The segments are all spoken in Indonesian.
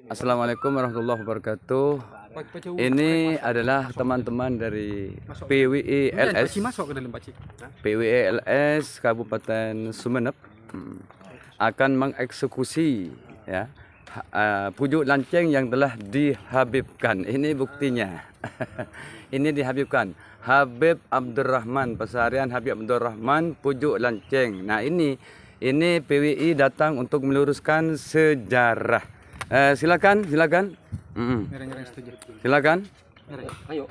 Assalamualaikum warahmatullahi wabarakatuh. Ini adalah teman-teman dari PWI LS Kabupaten Sumeneb akan mengeksekusi ya pujuk lanceng yang telah dihabibkan. Ini buktinya. Ini dihabibkan. Habib Abdurrahman, Pesarian Habib Abdurrahman pujuk lanceng. Nah, ini PWI datang untuk meluruskan sejarah. Silakan. Silakan. Ayo.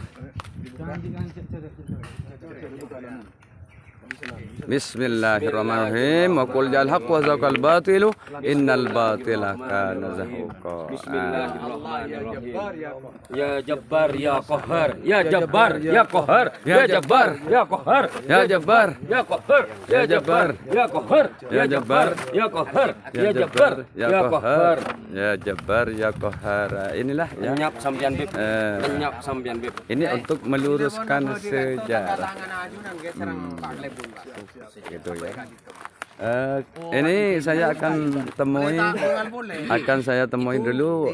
Bismillahirrahmanirrahim. Wa qul ja'al haqq wa zaqal batilu innal batila kana zahuqa. Ya Jabbar ya Qahar. Ya Jabbar ya Qahar. Ya Jabbar ya Qahar. Ya Jabbar Ya Qahar. Ya Jabbar ya Qahar. Ya Jabbar ya Qahar. Ya Jabbar ya Qahar. Ya Jabbar ya Qahar. Inilah ya. Lenyap sampean Bib. Lenyap sampean Bib. Ini untuk meluruskan sejarah. Gitu ya. Ini saya akan temui dulu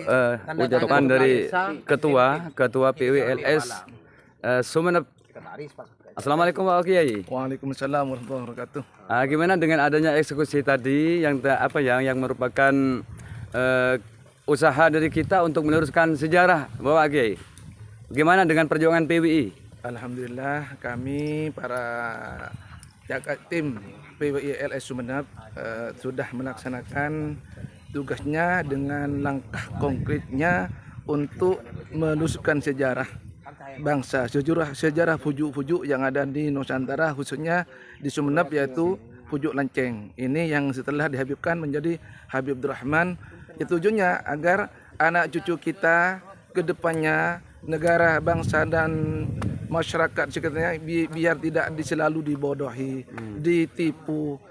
ucapan dari ketua PWLS Sumeneb. Assalamualaikum Pak Kiai. Waalaikumsalam warahmatullahi wabarakatuh. Gimana dengan adanya eksekusi tadi yang merupakan usaha dari kita untuk meluruskan sejarah Bapak Kiai? Gimana dengan perjuangan PWI? Alhamdulillah kami para tim PWI LS Sumeneb sudah melaksanakan tugasnya dengan langkah konkretnya untuk meluruskan sejarah bangsa, sejarah pujuk-pujuk yang ada di Nusantara, khususnya di Sumeneb, yaitu pujuk lanceng. Ini yang setelah dihabibkan menjadi Habib Abdurrahman. Tujuannya agar anak cucu kita ke depannya, negara, bangsa dan masyarakat sekitarnya biar tidak selalu dibodohi, ditipu,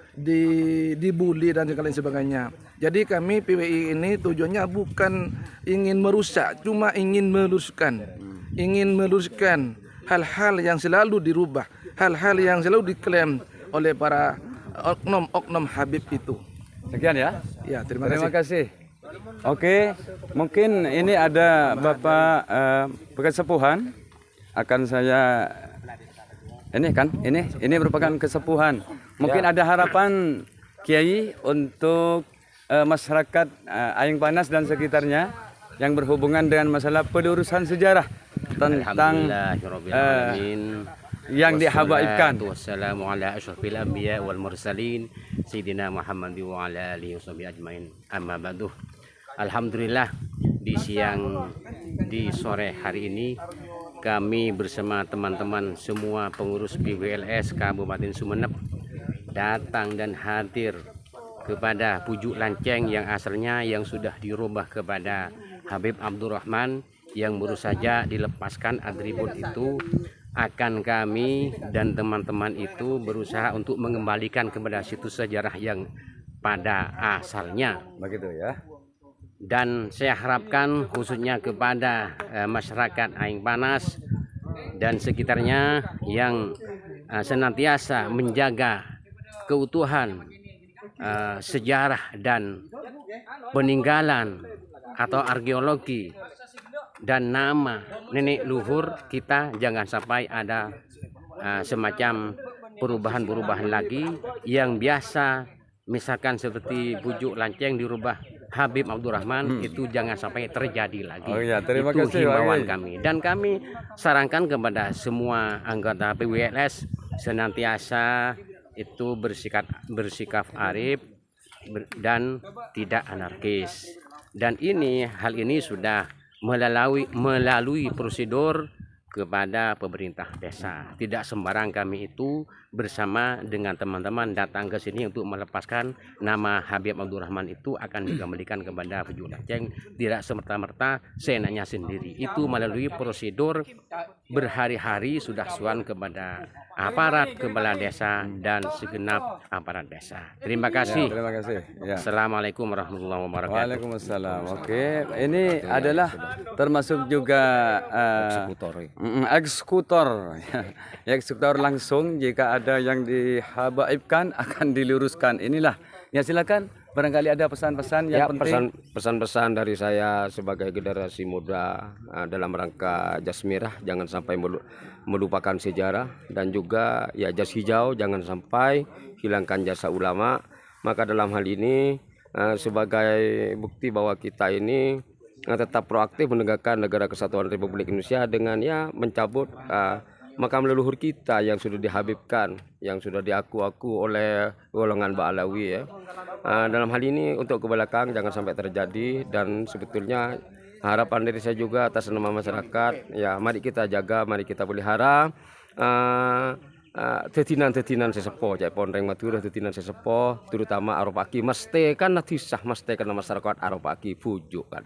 dibully dan lain sebagainya. Jadi kami PWI ini tujuannya bukan ingin merusak, cuma ingin meluruskan hal-hal yang selalu dirubah, hal-hal yang selalu diklaim oleh para oknum Habib itu. Sekian ya. Ya, terima kasih. Oke, mungkin ini ada Bapak kesepuhan akan saya ini merupakan kesepuhan. Mungkin ada harapan Kiai untuk masyarakat Aing Panas dan sekitarnya yang berhubungan dengan masalah pelurusan sejarah tentang yang dihabaibkan. Wassalamu ala asyrafil anbiya wal mursalin sayyidina Muhammad wa ala alihi washabihi ajmain. Amma ba'du. Alhamdulillah di sore hari ini kami bersama teman-teman semua pengurus PWLS Kabupaten Sumeneb datang dan hadir kepada pujuk lanceng yang asalnya yang sudah dirubah kepada Habib Abdurrahman yang baru saja dilepaskan atribut itu. Akan kami dan teman-teman itu berusaha untuk mengembalikan kepada situs sejarah yang pada asalnya. Begitu ya. Dan saya harapkan khususnya kepada masyarakat Aing Panas dan sekitarnya yang senantiasa menjaga keutuhan sejarah dan peninggalan atau arkeologi dan nama nenek luhur kita, jangan sampai ada semacam perubahan-perubahan lagi yang biasa, misalkan seperti pujuk lanceng dirubah Habib Abdurrahman, itu jangan sampai terjadi lagi. Oh ya, terima itu kasih himbauan kami. Dan kami sarankan kepada semua anggota PWLS senantiasa itu bersikap arif dan tidak anarkis. Dan hal ini sudah melalui prosedur kepada pemerintah desa. Tidak sembarang kami itu bersama dengan teman-teman datang ke sini untuk melepaskan nama Habib Abdurrahman itu akan dikembalikan kepada pujuk lanceng. Tidak semerta-merta seenaknya sendiri. Itu melalui prosedur berhari-hari sudah suan kepada aparat kepala desa dan segenap aparat desa. Terima kasih. Ya, terima kasih. Ya. Assalamualaikum warahmatullahi wabarakatuh. Waalaikumsalam. Oke, ini adalah termasuk juga eksekutor. Ya, eksekutor langsung jika ada yang dihabaibkan akan diluruskan. Inilah. Ya, silakan. barangkali ada pesan-pesan yang Ya, penting. pesan-pesan dari saya sebagai generasi muda dalam rangka jas merah jangan sampai melupakan sejarah, dan juga ya jas hijau jangan sampai hilangkan jasa ulama. Maka dalam hal ini sebagai bukti bahwa kita ini tetap proaktif menegakkan negara kesatuan Republik Indonesia dengan ya mencabut makam leluhur kita yang sudah dihabibkan, yang sudah diaku-aku oleh golongan Ba'alawi ya. Dalam hal ini untuk ke belakang jangan sampai terjadi, dan sebetulnya harapan dari saya juga atas nama masyarakat ya, mari kita jaga, mari kita pelihara tetinan-tetinan sesepuh cak pondreng maturah, tetinan sesepuh terutama aropaki mesti kan natisah mesti karena masyarakat aropaki pujuk kan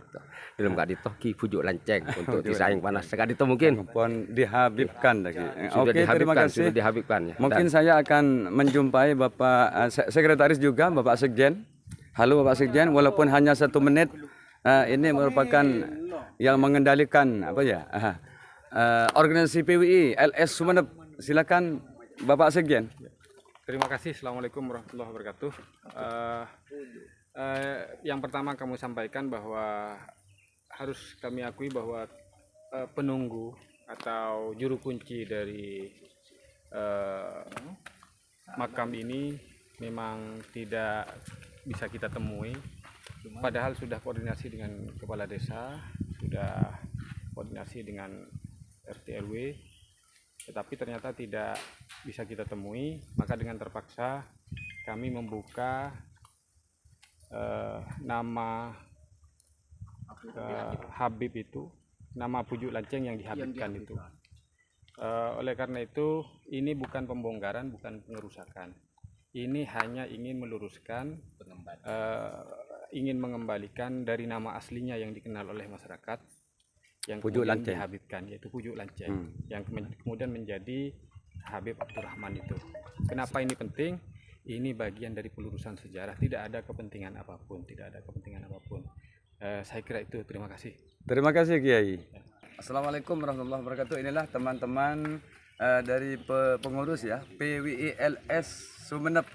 dalam kak dito ki pujuk lanceng untuk disaing panas sekali itu mungkin Pun dihabibkan lagi. sudah Oke, terima dihabibkan, kasih. sudah dihabibkan ya. Mungkin saya akan menjumpai Bapak Sekretaris juga, Bapak Sekjen. Halo Bapak Sekjen, walaupun hanya 1 menit, ini merupakan yang mengendalikan apa ya? Organisasi PWI LS Sumeneb. Silakan Bapak Sekjen. Terima kasih. Assalamualaikum warahmatullahi wabarakatuh. Yang pertama kamu sampaikan bahwa harus kami akui bahwa penunggu atau juru kunci dari makam ini memang tidak bisa kita temui. Padahal sudah koordinasi dengan kepala desa, sudah koordinasi dengan RT RW, tetapi ternyata tidak bisa kita temui. Maka dengan terpaksa kami membuka nama Habib itu, nama pujuk lanceng yang dihabibkan itu. Oleh karena itu ini bukan pembongkaran, bukan pengerusakan. Ini hanya ingin meluruskan, ingin mengembalikan dari nama aslinya yang dikenal oleh masyarakat, yang Pujuk kemudian Lanceng. dihabibkan, yaitu pujuk lanceng, yang kemudian menjadi Habib Abdurrahman itu. Kenapa ini penting? Ini bagian dari pelurusan sejarah. Tidak ada kepentingan apapun, tidak ada kepentingan apapun. Saya kira itu. Terima kasih. Terima kasih Kiai. Assalamualaikum warahmatullahi wabarakatuh. Inilah teman-teman dari pengurus ya PWI LS Sumeneb.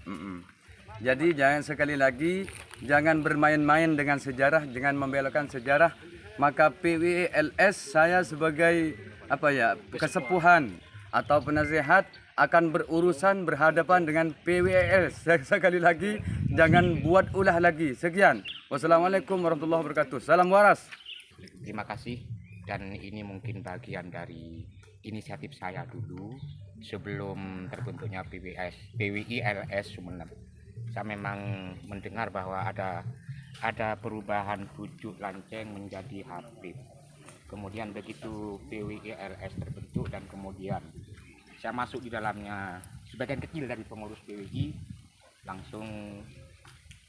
Jadi jangan sekali lagi jangan bermain-main dengan sejarah, jangan membelokkan sejarah. Maka PWI LS saya sebagai apa ya kesepuhan atau penasihat akan berurusan berhadapan dengan PWI LS. Sekali lagi jangan buat ulah lagi. Sekian. Wassalamualaikum warahmatullahi wabarakatuh. Salam waras. Terima kasih, dan ini mungkin bagian dari inisiatif saya dulu sebelum terbentuknya PWI LS Sumeneb. Saya memang mendengar bahwa ada perubahan pujuk lanceng menjadi Habib. Kemudian begitu PWI LS terbentuk dan kemudian saya masuk di dalamnya sebagian kecil dari pengurus PWI, langsung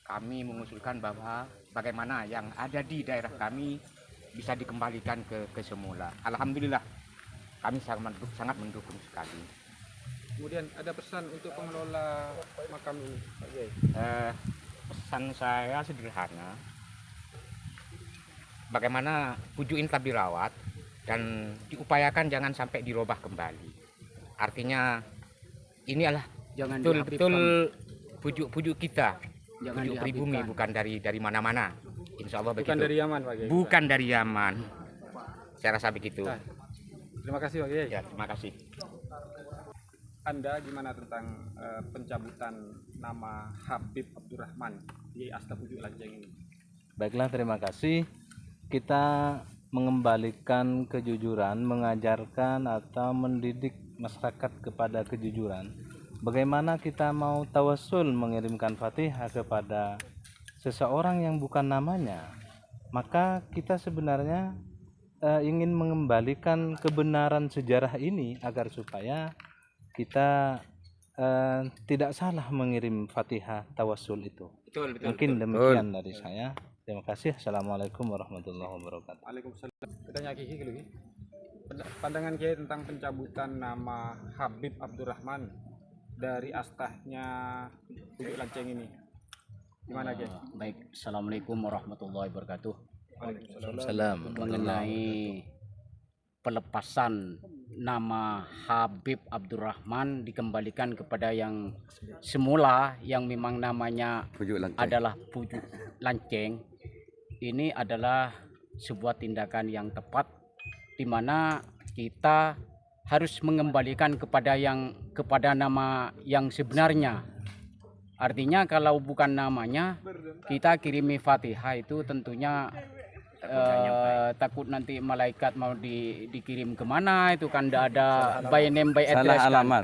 kami mengusulkan bahwa bagaimana yang ada di daerah kami bisa dikembalikan ke semula. Alhamdulillah kami sangat mendukung sekali. Kemudian ada pesan untuk pengelola makam ini, Pak Kiai. Pesan saya sederhana, bagaimana pujuk ini tetap dirawat dan diupayakan jangan sampai dirubah kembali. Artinya ini adalah betul-betul pujuk kita, pujuk pribumi, bukan dari mana-mana. Insya Allah begitu. Bukan dari Yaman, Pak Kiai. Bukan dari Yaman. Saya rasa begitu. Nah, terima kasih, Pak Kiai. Ya, terima kasih. Anda gimana tentang pencabutan nama Habib Abdurrahman di Asta Pujuk Lanceng ini? Baiklah, terima kasih. Kita mengembalikan kejujuran, mengajarkan atau mendidik masyarakat kepada kejujuran. Bagaimana kita mau tawassul mengirimkan Fatihah kepada seseorang yang bukan namanya? Maka kita sebenarnya ingin mengembalikan kebenaran sejarah ini agar supaya kita tidak salah mengirim Fatihah tawassul itu. Betul. Mungkin demikian dari saya. Terima kasih. Assalamualaikum warahmatullahi wabarakatuh. Waalaikumsalam. Tanya Kiai dulu, Ki. Pandangan Kiai tentang pencabutan nama Habib Abdurrahman dari astahnya Pujuk Lanceng ini. Gimana, Kiai? Baik, Assalamualaikum warahmatullahi wabarakatuh. Waalaikumsalam. Salam. Mengenai pelepasan nama Habib Abdurrahman dikembalikan kepada yang semula, yang memang namanya Pujuk Lanceng. adalah Pujuk Lanceng. Ini adalah sebuah tindakan yang tepat, di mana kita harus mengembalikan kepada nama yang sebenarnya. Artinya kalau bukan namanya, kita kirimi Fatihah itu tentunya takut nanti malaikat mau dikirim kemana, itu kan tidak ada by name by address, Salah alamat.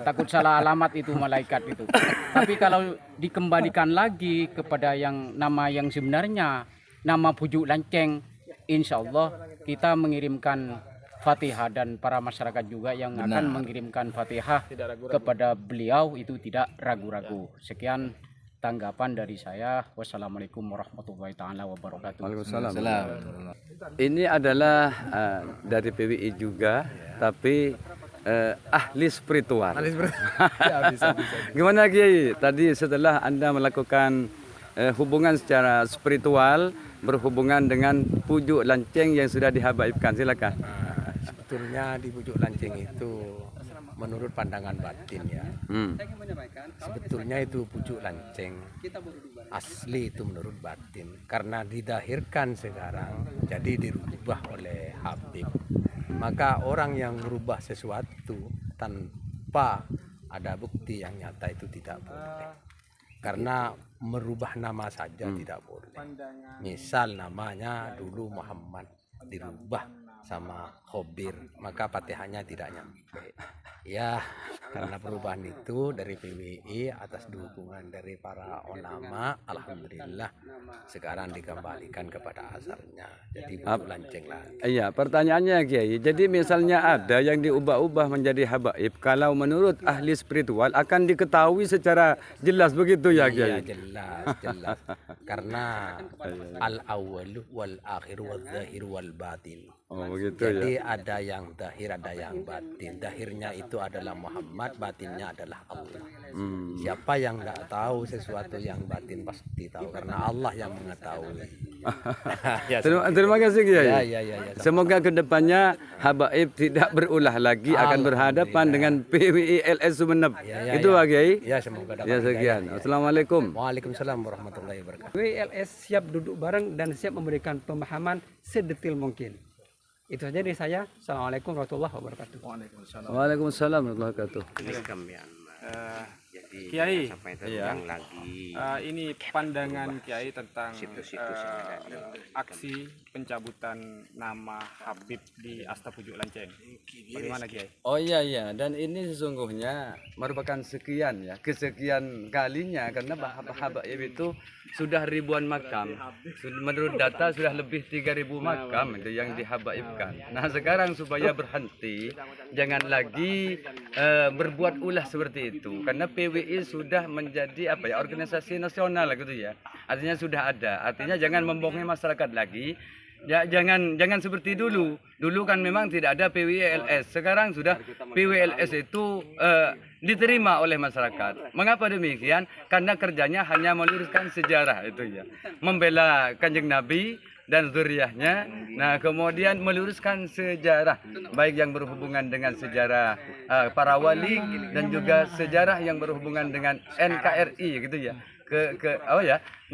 takut salah alamat itu malaikat itu. Tapi kalau dikembalikan lagi kepada yang nama yang sebenarnya, nama Pujuk Lanceng, insya Allah kita mengirimkan Fatihah, dan para masyarakat juga yang akan mengirimkan Fatihah kepada beliau itu tidak ragu-ragu. Sekian tanggapan dari saya. Wassalamualaikum warahmatullahi taala wabarakatuh. Waalaikumsalam. Ini adalah dari PWI juga, tapi ahli spiritual. Gimana Kiai? Tadi setelah Anda melakukan hubungan secara spiritual berhubungan dengan Pujuk Lanceng yang sudah dihabaibkan, silakan. Sebetulnya di Pujuk Lanceng itu menurut pandangan batin ya. Sebetulnya itu Pujuk Lanceng asli itu menurut batin, karena didahirkan sekarang jadi dirubah oleh Habib. Maka orang yang merubah sesuatu tanpa ada bukti yang nyata itu tidak boleh. Karena merubah nama saja tidak boleh. Misal namanya dulu Muhammad dirubah sama Khobir, maka Fatihahnya tidak nyampe. Ya, karena perubahan itu dari PWI atas dukungan dari para ulama, alhamdulillah sekarang dikembalikan kepada asalnya. Jadi Pujuk Lanceng lagi. Iya, pertanyaannya Kiai. Jadi misalnya ada yang diubah-ubah menjadi habaib, kalau menurut ahli spiritual akan diketahui secara jelas begitu ya Kiai? Iya, jelas. Karena al-awwalu wal akhiru wal zahiru wal batin. Oh begitu Jadi ya. ada yang dahir, ada yang batin. Dahirnya itu adalah Muhammad, batinnya adalah Allah. Siapa yang nggak tahu sesuatu yang batin pasti tahu, karena Allah yang mengetahui. Ya, Terima kasih Kiai. Ya. Semoga kedepannya habaib tidak berulah lagi akan berhadapan dengan PWI LS Sumeneb. Itu Pak Kiai. Ya, semoga dapat Ya sekian. Assalamualaikum. Waalaikumsalam warahmatullahi wabarakatuh. WLS siap duduk bareng dan siap memberikan pemahaman sedetil mungkin. Itu saja dari saya. Assalamualaikum warahmatullahi wabarakatuh. Waalaikumsalam warahmatullahi wabarakatuh. Jadi Kiai, sampai terulang lagi. ini pandangan Kiai tentang Situs-situs yang ada di aksi pencabutan nama Habib di Asta Pujuk Lanceng. Bagaimana Kiai? Oh iya, dan ini sesungguhnya merupakan kesekian kalinya, karena habaib itu sudah ribuan makam. Menurut data sudah lebih 3.000 makam itu yang dihabaibkan. Nah sekarang supaya berhenti, jangan lagi berbuat ulah seperti itu, karena PWI sudah menjadi organisasi nasional gitu ya. Artinya sudah ada. Artinya jangan membohongi masyarakat lagi. Ya jangan seperti dulu. Dulu kan memang tidak ada PWLS. Sekarang sudah PWLS itu diterima oleh masyarakat. Mengapa demikian? Karena kerjanya hanya meluruskan sejarah itu ya. Membela Kanjeng Nabi dan zuriyahnya. Nah, kemudian meluruskan sejarah baik yang berhubungan dengan sejarah para wali dan juga sejarah yang berhubungan dengan NKRI gitu ya.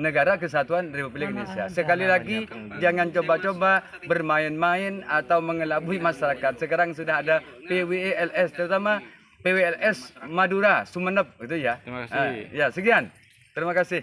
Negara Kesatuan Republik Indonesia. Sekali lagi jangan coba-coba bermain-main atau mengelabui masyarakat. Sekarang sudah ada PWLS, terutama PWLS Madura, Sumeneb gitu ya. Terima kasih. Ya, sekian. Terima kasih.